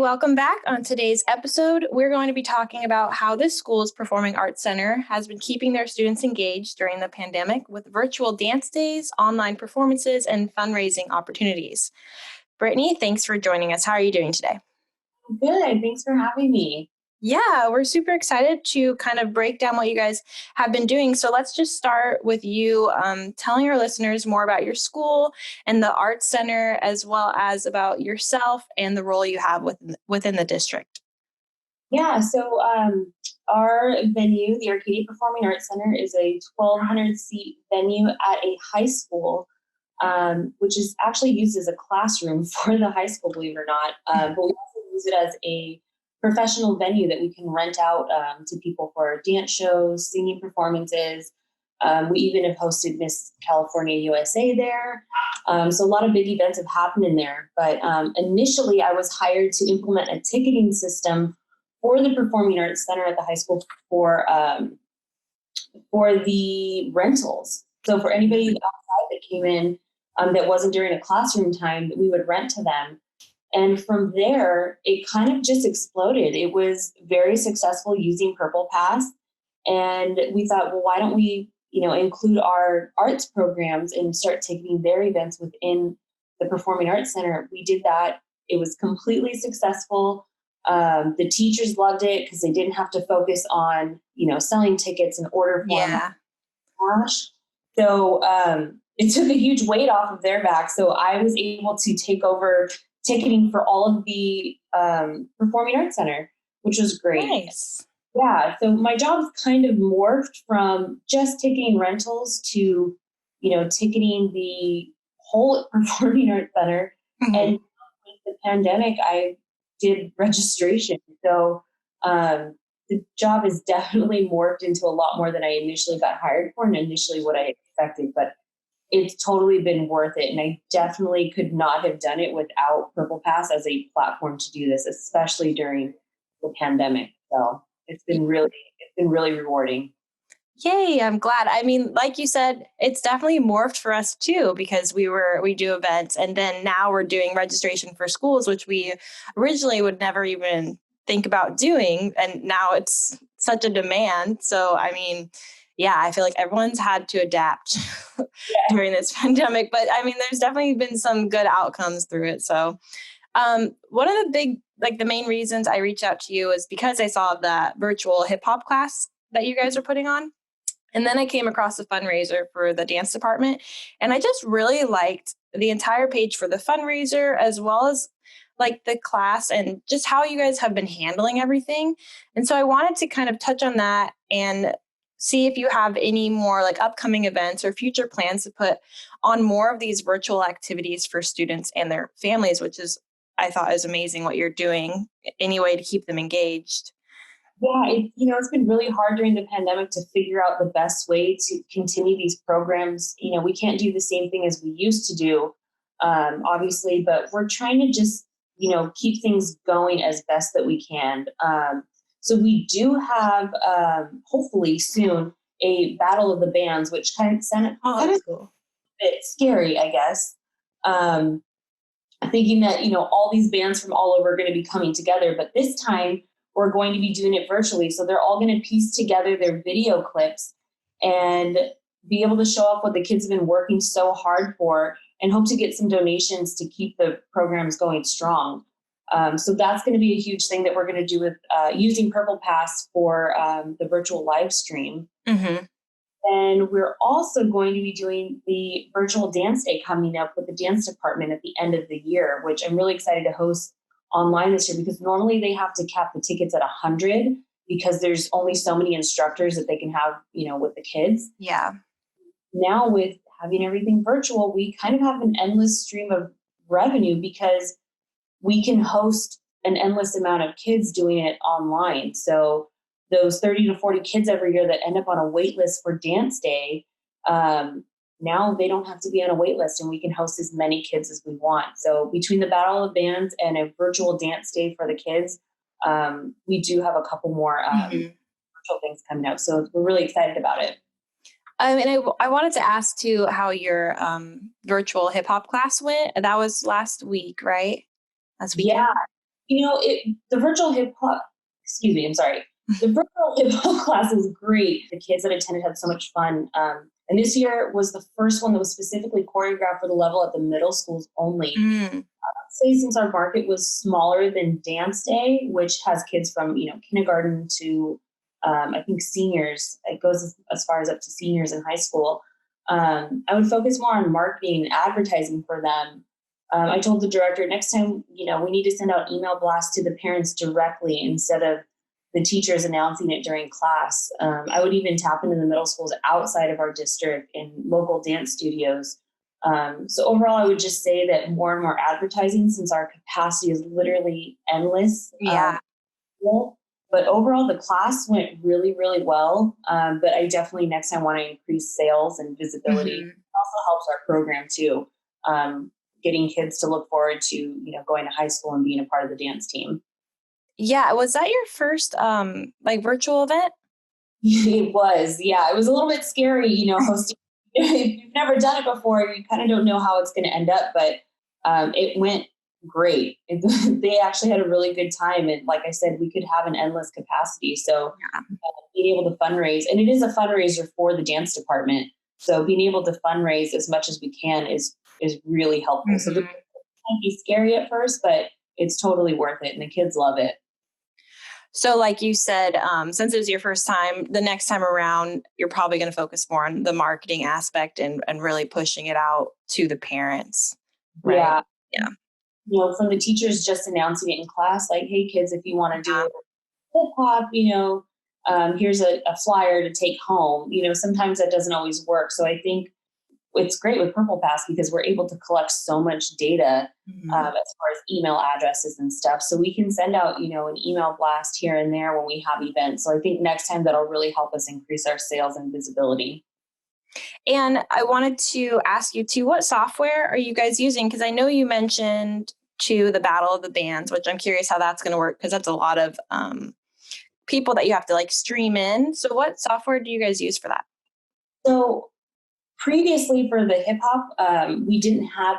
welcome back. On today's episode, we're going to be talking about how this school's Performing Arts Center has been keeping their students engaged during the pandemic with virtual dance days, online performances, and fundraising opportunities. Brittany, thanks for joining us. How are you doing today? Good. Thanks for having me. Yeah, we're super excited to kind of break down what you guys have been doing. So let's just start with you telling our listeners more about your school and the Arts Center, as well as about yourself and the role you have within the district. Yeah, so our venue, the Arcadia Performing Arts Center, is a 1,200-seat venue at a high school, which is actually used as a classroom for the high school, believe it or not. But we also use it as a professional venue that we can rent out to people for dance shows, singing performances. We even have hosted Miss California USA there. So a lot of big events have happened in there. But initially, I was hired to implement a ticketing system for the Performing Arts Center at the high school for the rentals. So for anybody outside that came in that wasn't during a classroom time, that we would rent to them. And from there, it kind of just exploded. It was very successful using Purplepass. And we thought, well, why don't we, include our arts programs and start ticketing their events within the Performing Arts Center? We did that. It was completely successful. The teachers loved it because they didn't have to focus on, selling tickets and order forms. Yeah. So it took a huge weight off of their back. So I was able to take over ticketing for all of the Performing Arts Center, which was great. Nice. Yeah. So my job's kind of morphed from just ticketing rentals to, ticketing the whole Performing Arts Center. Mm-hmm. And with the pandemic, I did registration. So the job has definitely morphed into a lot more than I initially got hired for and initially what I expected. But it's totally been worth it. And I definitely could not have done it without Purplepass as a platform to do this, especially during the pandemic. So it's been really rewarding. Yay, I'm glad. I mean, like you said, it's definitely morphed for us too, because we do events, and then now we're doing registration for schools, which we originally would never even think about doing. And now it's such a demand. So, I mean, yeah, I feel like everyone's had to adapt during this pandemic, but I mean, there's definitely been some good outcomes through it. So one of the main reasons I reached out to you is because I saw that virtual hip hop class that you guys are putting on. And then I came across a fundraiser for the dance department, and I just really liked the entire page for the fundraiser, as well as like the class and just how you guys have been handling everything. And so I wanted to kind of touch on that and see if you have any more like upcoming events or future plans to put on more of these virtual activities for students and their families, which is, I thought, is amazing what you're doing anyway to keep them engaged. Yeah, it's been really hard during the pandemic to figure out the best way to continue these programs. We can't do the same thing as we used to do, obviously, but we're trying to just, keep things going as best that we can. So we do have, hopefully soon, a battle of the bands, which kind of sounded Cool. A bit scary, I guess. Thinking that, all these bands from all over are going to be coming together, but this time we're going to be doing it virtually. So they're all going to piece together their video clips and be able to show off what the kids have been working so hard for, and hope to get some donations to keep the programs going strong. So that's going to be a huge thing that we're going to do with using Purplepass for the virtual live stream. Mm-hmm. And we're also going to be doing the virtual dance day coming up with the dance department at the end of the year, which I'm really excited to host online this year, because normally they have to cap the tickets at 100 because there's only so many instructors that they can have, with the kids. Yeah. Now with having everything virtual, we kind of have an endless stream of revenue because we can host an endless amount of kids doing it online. So those 30 to 40 kids every year that end up on a wait list for dance day, now they don't have to be on a wait list, and we can host as many kids as we want. So between the Battle of Bands and a virtual dance day for the kids, we do have a couple more virtual things coming up. So we're really excited about it. And I wanted to ask too how your virtual hip hop class went. That was last week, right? Last weekend? The virtual hip hop, excuse me, I'm sorry. The virtual hip hop class is great. The kids that attended had so much fun. And this year was the first one that was specifically choreographed for the level at the middle schools only. Mm. Say since our market was smaller than Dance Day, which has kids from kindergarten to I think seniors. It goes as far as up to seniors in high school. I would focus more on marketing and advertising for them. I told the director next time, we need to send out email blasts to the parents directly instead of the teachers announcing it during class. I would even tap into the middle schools outside of our district in local dance studios. So overall, I would just say that more and more advertising, since our capacity is literally endless. Yeah. But overall, the class went really, really well. But I definitely next time want to increase sales and visibility. Mm-hmm. It also helps our program too, getting kids to look forward to going to high school and being a part of the dance team. Yeah. Was that your first virtual event? It was, yeah. It was a little bit scary, hosting. If you've never done it before, you kind of don't know how it's going to end up, but it went great. They actually had a really good time. And like I said, we could have an endless capacity. So being able to fundraise, and it is a fundraiser for the dance department. So being able to fundraise as much as we can is really helpful. Mm-hmm. So it might be scary at first, but it's totally worth it. And the kids love it. So like you said, since it was your first time, the next time around, you're probably going to focus more on the marketing aspect and really pushing it out to the parents. Right? Yeah. Yeah. From the teachers just announcing it in class, like, hey, kids, if you want to do hip hop, here's a flyer to take home. Sometimes that doesn't always work. So I think it's great with Purplepass because we're able to collect so much data as far as email addresses and stuff. So we can send out, an email blast here and there when we have events. So I think next time that'll really help us increase our sales and visibility. And I wanted to ask you too, what software are you guys using? Because I know you mentioned the Battle of the Bands, which I'm curious how that's going to work because that's a lot of people that you have to stream in. So what software do you guys use for that? So previously for the hip hop, we didn't have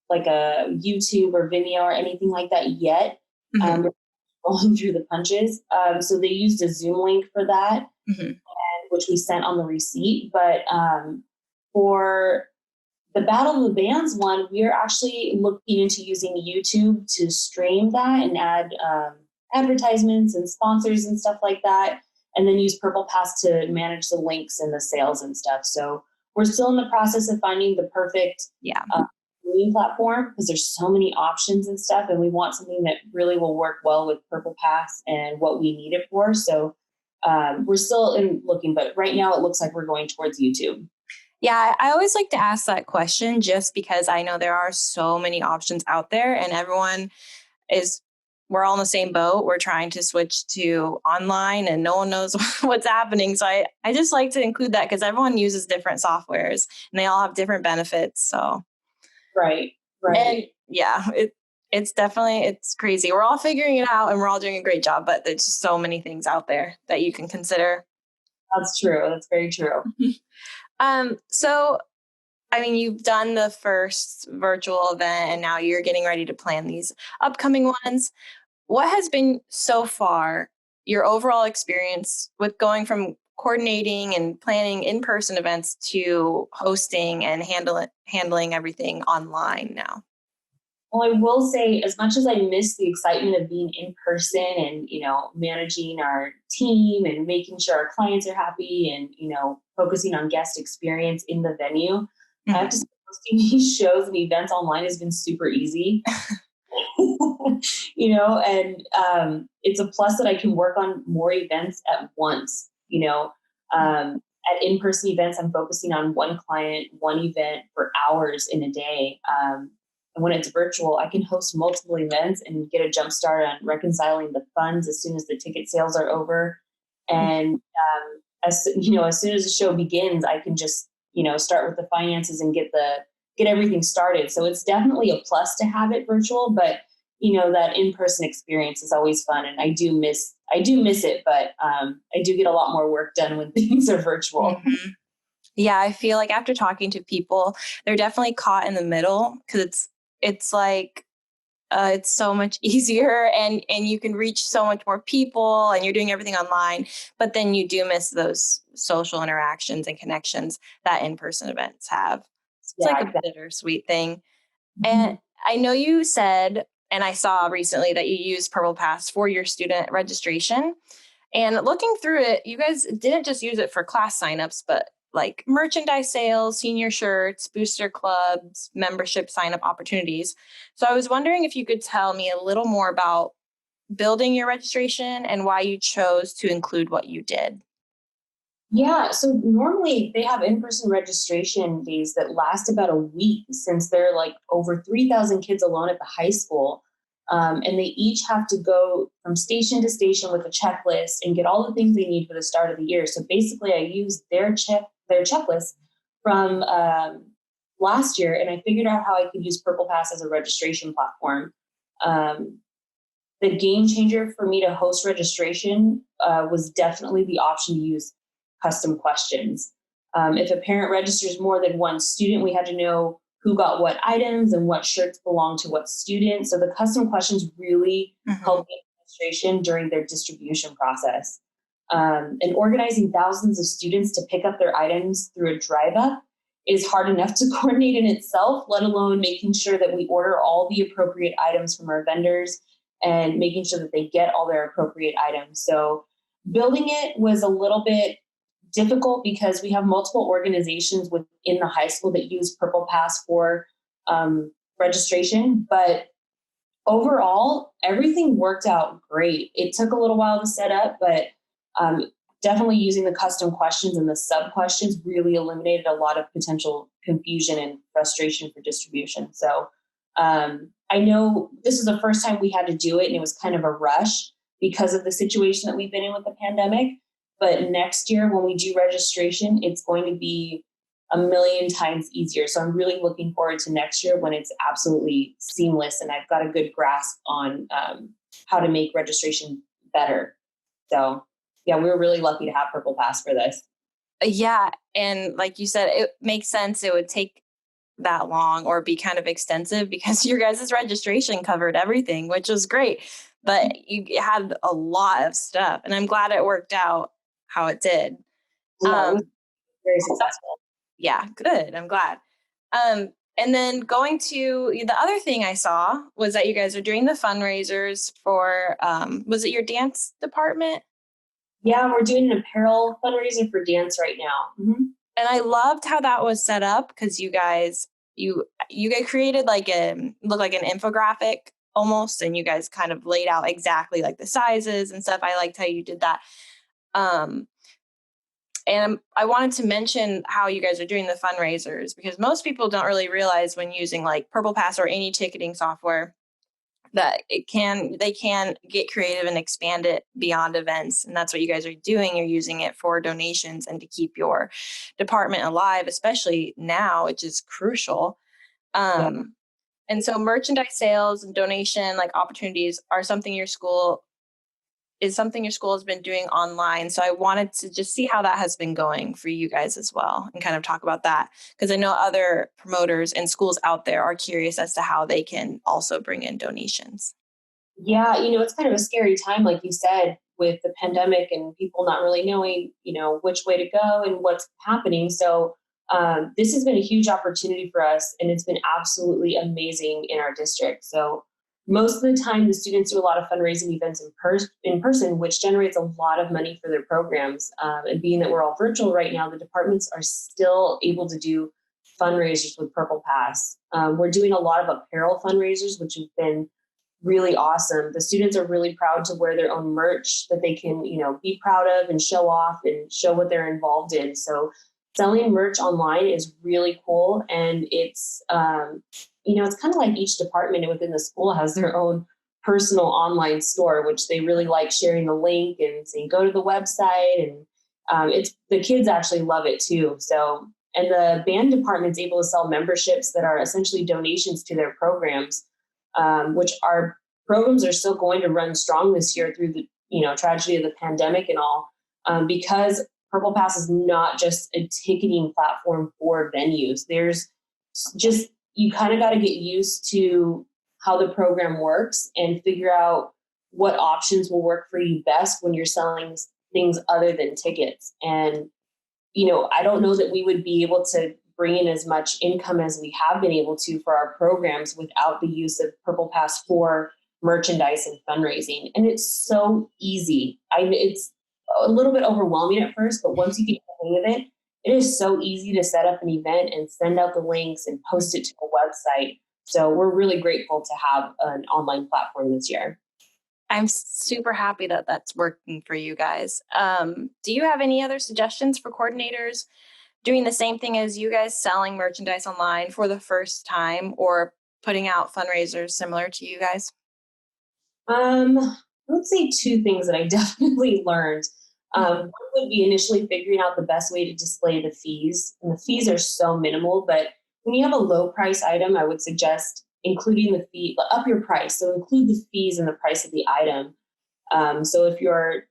like a YouTube or Vimeo or anything like that yet. We're rolling through the punches. So they used a Zoom link for that, which we sent on the receipt. But for the Battle of the Bands one, we're actually looking into using YouTube to stream that and add advertisements and sponsors and stuff like that, and then use Purplepass to manage the links and the sales and stuff. So we're still in the process of finding the perfect streaming platform because there's so many options and stuff, and we want something that really will work well with Purplepass and what we need it for. So we're still looking, but right now it looks like we're going towards YouTube. Yeah, I always like to ask that question just because I know there are so many options out there and we're all in the same boat. We're trying to switch to online and no one knows what's happening. So I just like to include that because everyone uses different softwares and they all have different benefits. So Right. And yeah, it's crazy. We're all figuring it out and we're all doing a great job, but there's just so many things out there that you can consider. That's true. That's very true. So, I mean, you've done the first virtual event and now you're getting ready to plan these upcoming ones. What has been so far your overall experience with going from coordinating and planning in-person events to hosting and handling everything online now? Well, I will say, as much as I miss the excitement of being in person and, managing our team and making sure our clients are happy and, focusing on guest experience in the venue, I have to say hosting these shows and events online has been super easy. And it's a plus that I can work on more events at once. At in-person events, I'm focusing on one client, one event for hours in a day. And when it's virtual, I can host multiple events and get a jump start on reconciling the funds as soon as the ticket sales are over. And as soon as the show begins, I can just start with the finances and get everything started. So it's definitely a plus to have it virtual, but that in-person experience is always fun, and I do miss it, but I do get a lot more work done when things are virtual. Yeah, I feel like after talking to people, they're definitely caught in the middle because it's like it's so much easier, and you can reach so much more people, and you're doing everything online, but then you do miss those social interactions and connections that in-person events have. It's Yeah, like a exactly. bittersweet thing. And Mhm. I know you said, and I saw recently that you used Purplepass for your student registration. And looking through it, you guys didn't just use it for class signups, but like merchandise sales, senior shirts, booster clubs, membership sign up opportunities. So I was wondering if you could tell me a little more about building your registration and why you chose to include what you did. Yeah, so normally they have in-person registration days that last about a week since there are like over 3,000 kids alone at the high school. And they each have to go from station to station with a checklist and get all the things they need for the start of the year. So basically, I used their checklist from last year, and I figured out how I could use Purple Pass as a registration platform. Um, the game changer for me to host registration was definitely the option to use custom questions. If a parent registers more than one student, we had to know who got what items and what shirts belong to what student. So the custom questions really Mhm. help the administration during their distribution process. And organizing thousands of students to pick up their items through a drive up is hard enough to coordinate in itself, let alone making sure that we order all the appropriate items from our vendors and making sure that they get all their appropriate items. So building it was a little bit difficult because we have multiple organizations within the high school that use Purple Pass for registration, but overall, everything worked out great. It took a little while to set up, but definitely using the custom questions and the sub questions really eliminated a lot of potential confusion and frustration for distribution. So I know this is the first time we had to do it, and it was kind of a rush because of the situation that we've been in with the pandemic. But next year, when we do registration, it's going to be a million times easier. So I'm really looking forward to next year when it's absolutely seamless and I've got a good grasp on how to make registration better. So yeah, we were really lucky to have Purple Pass for this. Yeah. And like you said, it makes sense. It would take that long or be kind of extensive because your guys' registration covered everything, which was great. But you had a lot of stuff, and I'm glad it worked out how it did. Yeah, it was Um, very successful. yeah, good. I'm glad. And then going to the other thing I saw was that you guys are doing the fundraisers for, was it your dance department? Yeah, we're doing an apparel fundraiser for dance right now. And I loved how that was set up because you guys created like a look like an infographic almost, and you guys kind of laid out exactly like the sizes and stuff. I liked how you did that. Um, and I wanted to mention how you guys are doing the fundraisers because most people don't really realize when using like Purple Pass or any ticketing software that they can get creative and expand it beyond events, and that's what you guys are doing. You're using it for donations and to keep your department alive, especially now, which is crucial. Yeah. um, and so merchandise sales and donation like opportunities are something your school has been doing online. So I wanted to just see how that has been going for you guys as well and kind of talk about that because I know other promoters and schools out there are curious as to how they can also bring in donations. Yeah, it's kind of a scary time, like you said, with the pandemic and people not really knowing, which way to go and what's happening. So this has been a huge opportunity for us, and it's been absolutely amazing in our district. So most of the time, the students do a lot of fundraising events in person, which generates a lot of money for their programs. And being that we're all virtual right now, the departments are still able to do fundraisers with Purple Pass. We're doing a lot of apparel fundraisers, which have been really awesome. The students are really proud to wear their own merch that they can, be proud of and show off and show what they're involved in. So selling merch online is really cool. And it's kind of like each department within the school has their own personal online store, which they really like sharing the link and saying, go to the website. And it's the kids actually love it too. So, and the band department's able to sell memberships that are essentially donations to their programs, which our programs are still going to run strong this year through the tragedy of the pandemic and all, because Purple Pass is not just a ticketing platform for venues. There's just you kind of got to get used to how the program works and figure out what options will work for you best when you're selling things other than tickets. And, I don't know that we would be able to bring in as much income as we have been able to for our programs without the use of Purplepass for merchandise and fundraising. And it's so easy. It's a little bit overwhelming at first, but once you get the hang of it, it is so easy to set up an event and send out the links and post it to a website. So we're really grateful to have an online platform this year. I'm super happy that that's working for you guys. Do you have any other suggestions for coordinators doing the same thing as you guys, selling merchandise online for the first time or putting out fundraisers similar to you guys? I would say two things that I definitely learned. One would be initially figuring out the best way to display the fees. And the fees are so minimal, but when you have a low price item, I would suggest including the fee, up your price. So include the fees in the price of the item. So if your,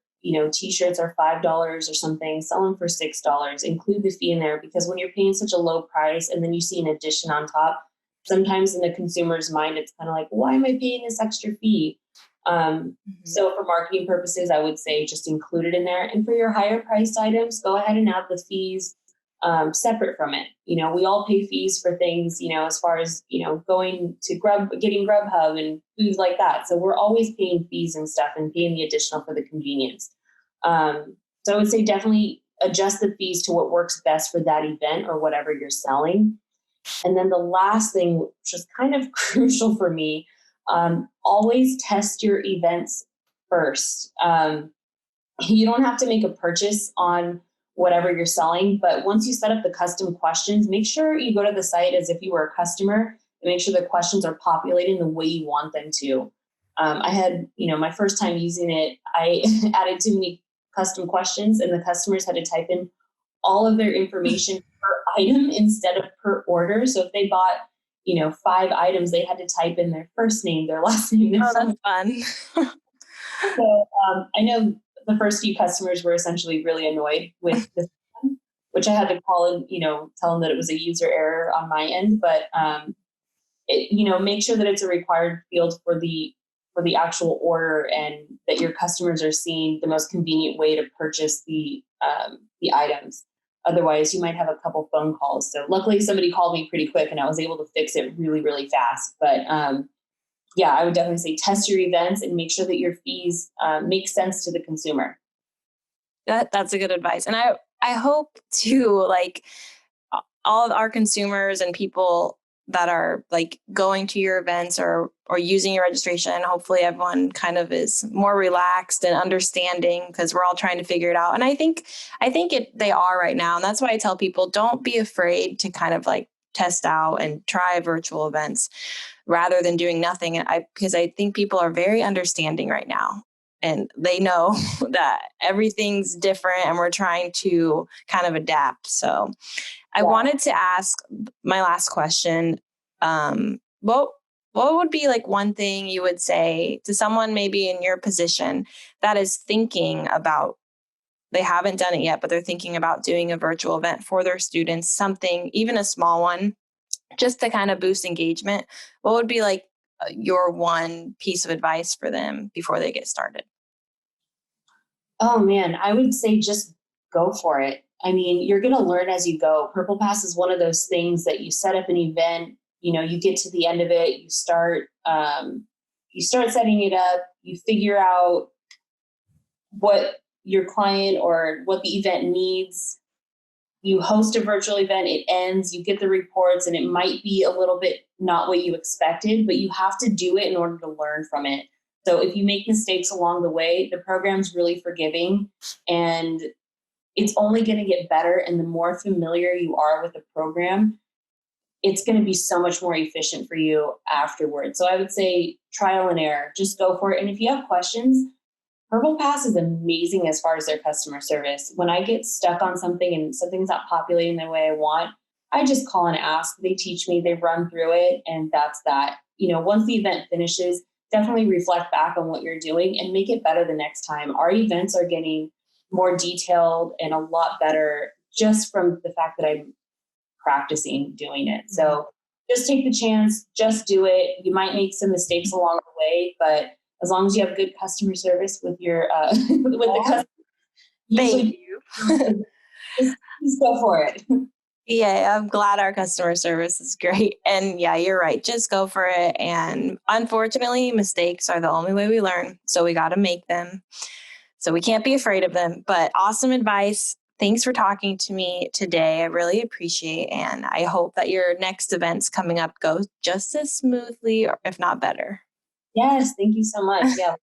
t-shirts are $5 or something, sell them for $6, include the fee in there, because when you're paying such a low price and then you see an addition on top, sometimes in the consumer's mind, it's kind of like, why am I paying this extra fee? So for marketing purposes, I would say just include it in there. And for your higher priced items, go ahead and have the fees separate from it. We all pay fees for things, as far as, going to getting Grubhub and foods like that. So we're always paying fees and stuff and paying the additional for the convenience. So I would say definitely adjust the fees to what works best for that event or whatever you're selling. And then the last thing, which is kind of crucial for me, always test your events first. You don't have to make a purchase on whatever you're selling, but once you set up the custom questions, make sure you go to the site as if you were a customer and make sure the questions are populating the way you want them to. I had, my first time using it, I added too many custom questions and the customers had to type in all of their information per item instead of per order. So if they bought 5 items, they had to type in their first name, their last name. Their that's fun. So I know the first few customers were essentially really annoyed with this, which I had to call and, tell them that it was a user error on my end. But, make sure that it's a required field for the actual order and that your customers are seeing the most convenient way to purchase the items. Otherwise, you might have a couple phone calls. So luckily, somebody called me pretty quick and I was able to fix it really, really fast. But I would definitely say test your events and make sure that your fees make sense to the consumer. That's a good advice. And I hope to, like, all of our consumers and people that are like going to your events or using your registration, hopefully everyone kind of is more relaxed and understanding because we're all trying to figure it out. And I think they are right now. And that's why I tell people, don't be afraid to kind of like test out and try virtual events rather than doing nothing. Because I think people are very understanding right now. And they know that everything's different and we're trying to kind of adapt. So I wanted to ask my last question. What would be like one thing you would say to someone maybe in your position that is thinking about, they haven't done it yet, but they're thinking about doing a virtual event for their students, something, even a small one, just to kind of boost engagement? What would be like your one piece of advice for them before they get started? Oh man, I would say just go for it. I mean, you're going to learn as you go. Purplepass is one of those things that you set up an event, you get to the end of it, you start setting it up, you figure out what your client or what the event needs. You host a virtual event, it ends, you get the reports, and it might be a little bit not what you expected, but you have to do it in order to learn from it. So if you make mistakes along the way, the program's really forgiving and it's only going to get better. And the more familiar you are with the program, it's going to be so much more efficient for you afterwards. So I would say trial and error, just go for it. And if you have questions, Purplepass is amazing as far as their customer service. When I get stuck on something and something's not populating the way I want, I just call and ask. They teach me, they run through it, and that's that. Once the event finishes, definitely reflect back on what you're doing and make it better the next time. Our events are getting more detailed and a lot better just from the fact that I'm practicing doing it. So just take the chance, just do it. You might make some mistakes along the way, but as long as you have good customer service with your with the customer, Thank usually you. just go for it. Yeah, I'm glad our customer service is great. And yeah, you're right. Just go for it. And unfortunately, mistakes are the only way we learn. So we got to make them. So we can't be afraid of them. But awesome advice. Thanks for talking to me today. I really appreciate, and I hope that your next events coming up go just as smoothly, or if not better. Yes, thank you so much. Yeah.